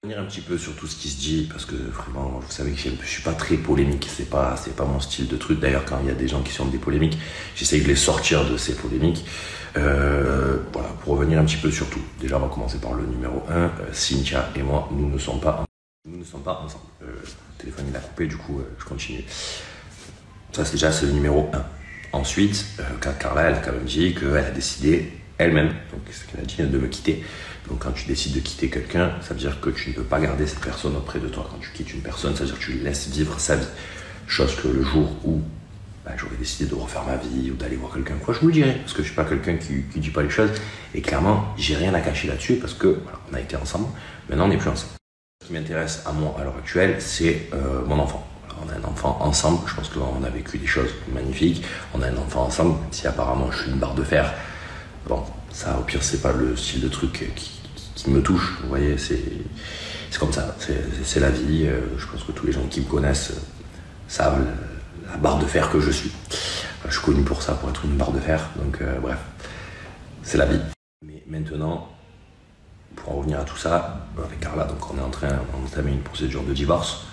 Revenir un petit peu sur tout ce qui se dit, parce que vraiment, vous savez que je suis pas très polémique, c'est pas mon style de truc. D'ailleurs, quand il y a des gens qui sont des polémiques, j'essaye de les sortir de ces polémiques. Voilà, pour revenir un petit peu sur tout. Déjà, on va commencer par le numéro 1. Cynthia et moi, nous ne sommes pas ensemble. Le téléphone il a coupé, du coup, je continue. Ça, c'est le numéro 1. Ensuite, Carla, elle a quand même dit qu'elle a décidé elle-même, donc ce qu'elle a dit, de me quitter. Donc quand tu décides de quitter quelqu'un, ça veut dire que tu ne peux pas garder cette personne auprès de toi. Quand tu quittes une personne, ça veut dire que tu laisses vivre sa vie. Chose que le jour où j'aurais décidé de refaire ma vie ou d'aller voir quelqu'un, quoi, je vous le dirais, parce que je suis pas quelqu'un qui dit pas les choses. Et clairement, j'ai rien à cacher là-dessus parce que voilà, on a été ensemble, maintenant on n'est plus ensemble. Ce qui m'intéresse à moi à l'heure actuelle, c'est mon enfant. On a un enfant ensemble, je pense qu'on a vécu des choses magnifiques. On a un enfant ensemble, même si apparemment je suis une barre de fer. Bon, ça au pire c'est pas le style de truc qui me touche, vous voyez, c'est comme ça, c'est la vie. Je pense que tous les gens qui me connaissent savent la barre de fer que je suis. Je suis connu pour ça, pour être une barre de fer, donc bref, c'est la vie. Mais maintenant, pour en revenir à tout ça, avec Carla, donc on est en train d'entamer une procédure de divorce.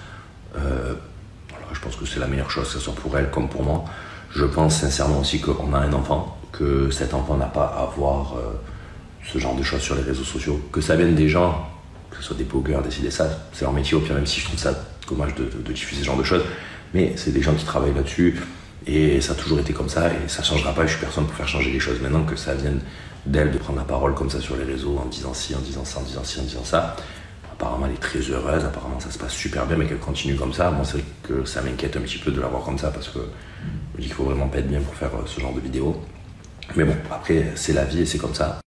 Je pense que c'est la meilleure chose, que ce soit pour elle comme pour moi. Je pense sincèrement aussi qu'on a un enfant, que cet enfant n'a pas à voir ce genre de choses sur les réseaux sociaux, que ça vienne des gens, que ce soit des blogueurs, décider ça, c'est leur métier au pire, même si je trouve ça dommage de diffuser ce genre de choses, mais c'est des gens qui travaillent là-dessus, et ça a toujours été comme ça, et ça changera pas, je suis personne pour faire changer les choses. Maintenant que ça vienne d'elle de prendre la parole comme ça sur les réseaux, en disant ci, en disant ça, en disant ci, en disant ça, apparemment elle est très heureuse, apparemment ça se passe super bien, mais qu'elle continue comme ça. Moi c'est vrai que ça m'inquiète un petit peu de la voir comme ça, parce que je me dis qu'il faut vraiment pas être bien pour faire ce genre de vidéo. Mais bon, après c'est la vie et c'est comme ça.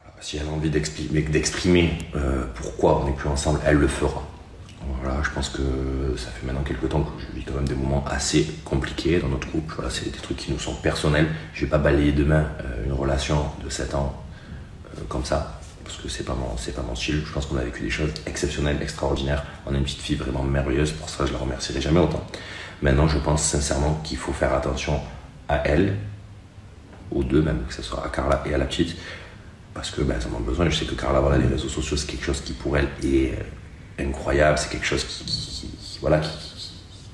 Voilà, si elle a envie d'exprimer pourquoi on n'est plus ensemble, elle le fera. Voilà, je pense que ça fait maintenant quelques temps que je vis quand même des moments assez compliqués dans notre couple. Voilà, c'est des trucs qui nous sont personnels. Je vais pas balayer demain une relation de 7 ans comme ça, parce que c'est pas mon style. Je pense qu'on a vécu des choses exceptionnelles, extraordinaires. On a une petite fille vraiment merveilleuse, pour ça je la remercierai jamais autant. Maintenant, je pense sincèrement qu'il faut faire attention à elle, aux deux même, que ce soit à Carla et à la petite, parce que elles en ont besoin. Je sais que Carla, voilà, les réseaux sociaux, c'est quelque chose qui pour elle est incroyable, c'est quelque chose qui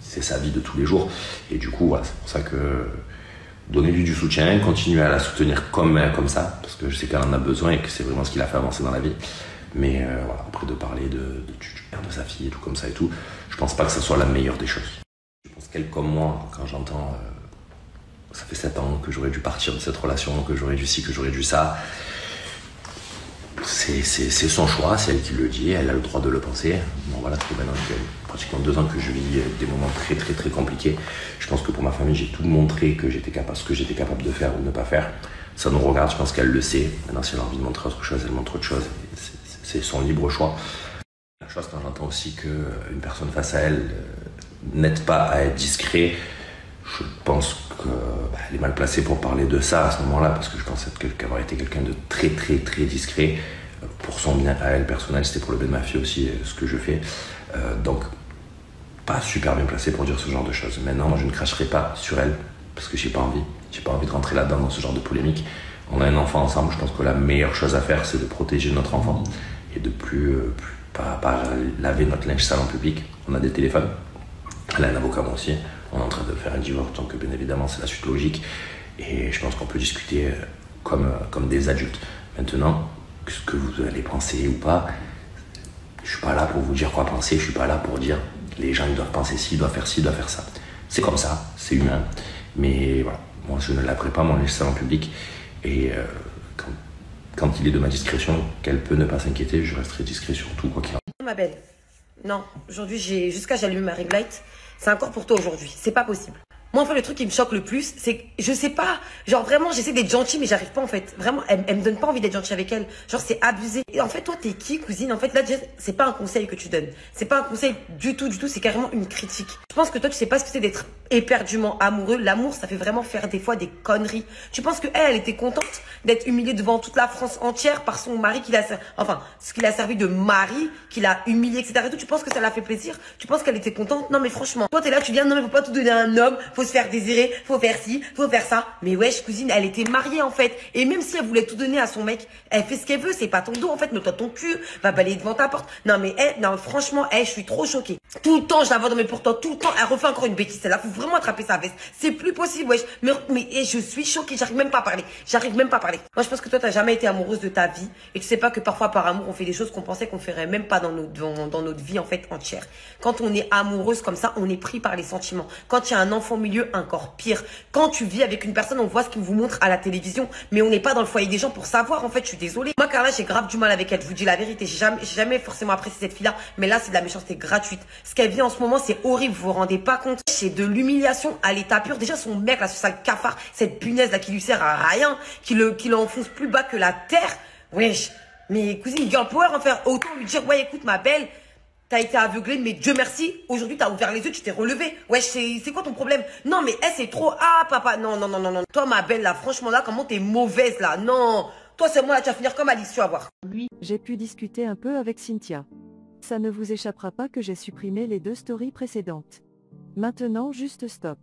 c'est sa vie de tous les jours. Et du coup, voilà, c'est pour ça que donnez-lui du soutien, continuez à la soutenir comme ça, parce que je sais qu'elle en a besoin et que c'est vraiment ce qui l'a fait avancer dans la vie. Mais voilà, après de parler du père de sa fille et tout comme ça et tout, je pense pas que ça soit la meilleure des choses. Je pense qu'elle comme moi, quand j'entends ça fait 7 ans que j'aurais dû partir de cette relation, que j'aurais dû ci, que j'aurais dû ça, c'est son choix, c'est elle qui le dit, elle a le droit de le penser. Bon voilà, tout maintenant, il y a pratiquement 2 ans que je vis des moments très très très compliqués. Je pense que pour ma famille, j'ai tout montré que ce que j'étais capable de faire ou de ne pas faire. Ça nous regarde, je pense qu'elle le sait. Maintenant, si elle a envie de montrer autre chose, elle montre autre chose. C'est son libre choix. La chose, quand j'entends aussi qu'une personne face à elle n'aide pas à être discret, je pense qu'elle est mal placée pour parler de ça à ce moment-là, parce que je pense qu'avoir été quelqu'un de très très très discret pour son bien à elle personnel, c'était pour le bien de ma fille aussi, ce que je fais. Donc, pas super bien placé pour dire ce genre de choses. Maintenant, moi, je ne cracherai pas sur elle, parce que j'ai pas envie de rentrer là-dedans dans ce genre de polémique. On a un enfant ensemble, je pense que la meilleure chose à faire, c'est de protéger notre enfant et de pas laver notre linge sale en public. On a des téléphones, elle a un avocat, moi aussi. On est en train de faire un divorce, donc bien évidemment c'est la suite logique. Et je pense qu'on peut discuter comme des adultes. Maintenant, ce que vous allez penser ou pas, je suis pas là pour vous dire quoi penser, je suis pas là pour dire les gens ils doivent penser ci, ils doivent faire ci, ils doivent faire ça. C'est comme ça, c'est humain. Mais voilà, moi je ne laverai pas mon linge sale en public. Et quand il est de ma discrétion, qu'elle peut ne pas s'inquiéter, je resterai discret sur tout quoi qu'il en soit. Ma belle, non, aujourd'hui jusqu'à j'ai allumé ma ring light. C'est encore pour toi aujourd'hui, c'est pas possible. Moi, en fait, le truc qui me choque le plus, c'est que, je sais pas, genre vraiment, j'essaie d'être gentille, mais j'arrive pas en fait. Vraiment, elle me donne pas envie d'être gentille avec elle. Genre, c'est abusé. Et en fait, toi, t'es qui, cousine? En fait, là, déjà, c'est pas un conseil que tu donnes. C'est pas un conseil du tout, c'est carrément une critique. Je pense que toi, tu sais pas ce que c'est d'être éperdument amoureux. L'amour, ça fait vraiment faire des fois des conneries. Tu penses que elle était contente d'être humiliée devant toute la France entière par son mari ce qu'il a servi de mari, qu'il a humilié, etc. Et tout. Tu penses que ça l'a fait plaisir? Tu penses qu'elle était contente? Non, mais franchement, toi, t'es là, tu viens, non, mais faut pas tout donner à un homme, faut se faire désirer, faut faire ci, faut faire ça. Mais wesh, cousine, elle était mariée en fait. Et même si elle voulait tout donner à son mec, elle fait ce qu'elle veut, c'est pas ton dos en fait, mets-toi ton cul, va balayer devant ta porte. Non mais non franchement, je suis trop choquée. Tout le temps, je la vois dans mes pourtant, tout le temps, elle refait encore une bêtise. Celle-là, faut vraiment attraper sa veste. C'est plus possible, wesh. Mais je suis choquée, j'arrive même pas à parler. Moi, je pense que toi, t'as jamais été amoureuse de ta vie. Et tu sais pas que parfois, par amour, on fait des choses qu'on pensait qu'on ferait même pas dans notre vie, en fait, entière. Quand on est amoureuse comme ça, on est pris par les sentiments. Quand il y a un enfant au milieu, encore pire. Quand tu vis avec une personne, on voit ce qu'il vous montre à la télévision. Mais on n'est pas dans le foyer des gens pour savoir, en fait, je suis désolée. Moi, Carla, j'ai grave du mal avec elle. Je vous dis la vérité. J'ai jamais forcément apprécié cette fille-là. Mais là, c'est de la méchanceté gratuite. Ce qu'elle vit en ce moment, c'est horrible. Vous vous rendez pas compte. C'est de l'humiliation à l'état pur. Déjà, son mec, là, ce sale cafard, cette punaise, là, qui lui sert à rien, qui l'enfonce plus bas que la terre. Wesh. Mais cousine, girl power, en faire autant lui dire, ouais, écoute, ma belle, t'as été aveuglée, mais Dieu merci, aujourd'hui, t'as ouvert les yeux, tu t'es relevée. Wesh, c'est quoi ton problème? Non, mais elle, c'est trop, ah, papa, non. Toi, ma belle, là, franchement, là, comment t'es mauvaise, là? Non. Toi, c'est moi, là, tu vas finir comme Alice, tu vas voir. J'ai pu discuter un peu avec Cynthia. Ça ne vous échappera pas que j'ai supprimé les 2 stories précédentes. Maintenant, juste stop.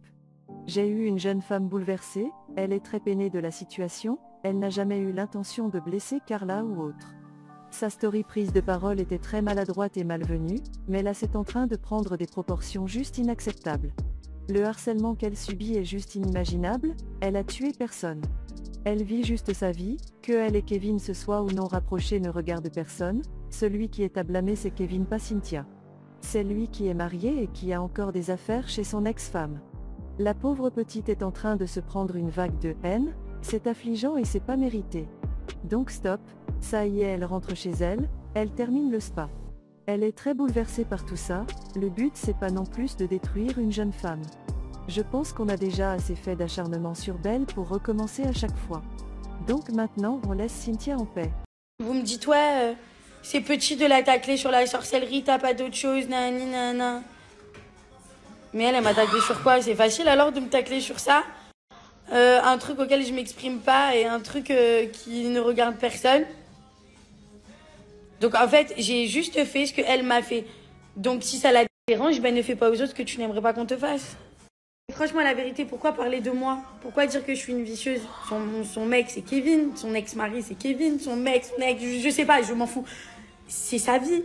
J'ai eu une jeune femme bouleversée, elle est très peinée de la situation, elle n'a jamais eu l'intention de blesser Carla ou autre. Sa story prise de parole était très maladroite et malvenue, mais là c'est en train de prendre des proportions juste inacceptables. Le harcèlement qu'elle subit est juste inimaginable, elle a tué personne. Elle vit juste sa vie, que elle et Kevin se soient ou non rapprochés ne regarde personne, celui qui est à blâmer c'est Kevin pas Cynthia. C'est lui qui est marié et qui a encore des affaires chez son ex-femme. La pauvre petite est en train de se prendre une vague de haine, c'est affligeant et c'est pas mérité. Donc stop, ça y est elle rentre chez elle, elle termine le spa. Elle est très bouleversée par tout ça, le but c'est pas non plus de détruire une jeune femme. Je pense qu'on a déjà assez fait d'acharnement sur Belle pour recommencer à chaque fois. Donc maintenant on laisse Cynthia en paix. Vous me dites ouais, c'est petit de la tacler sur la sorcellerie, t'as pas d'autre chose, nani nana. Mais elle m'a taclé sur quoi? C'est facile alors de me tacler sur ça? Un truc auquel je m'exprime pas et un truc qui ne regarde personne. Donc en fait, j'ai juste fait ce qu'elle m'a fait. Donc si ça la dérange, ben ne fais pas aux autres ce que tu n'aimerais pas qu'on te fasse. Franchement, la vérité, pourquoi parler de moi? Pourquoi dire que je suis une vicieuse? Son mec, c'est Kevin. Son ex-mari, c'est Kevin. Son mec, je sais pas, je m'en fous. C'est sa vie.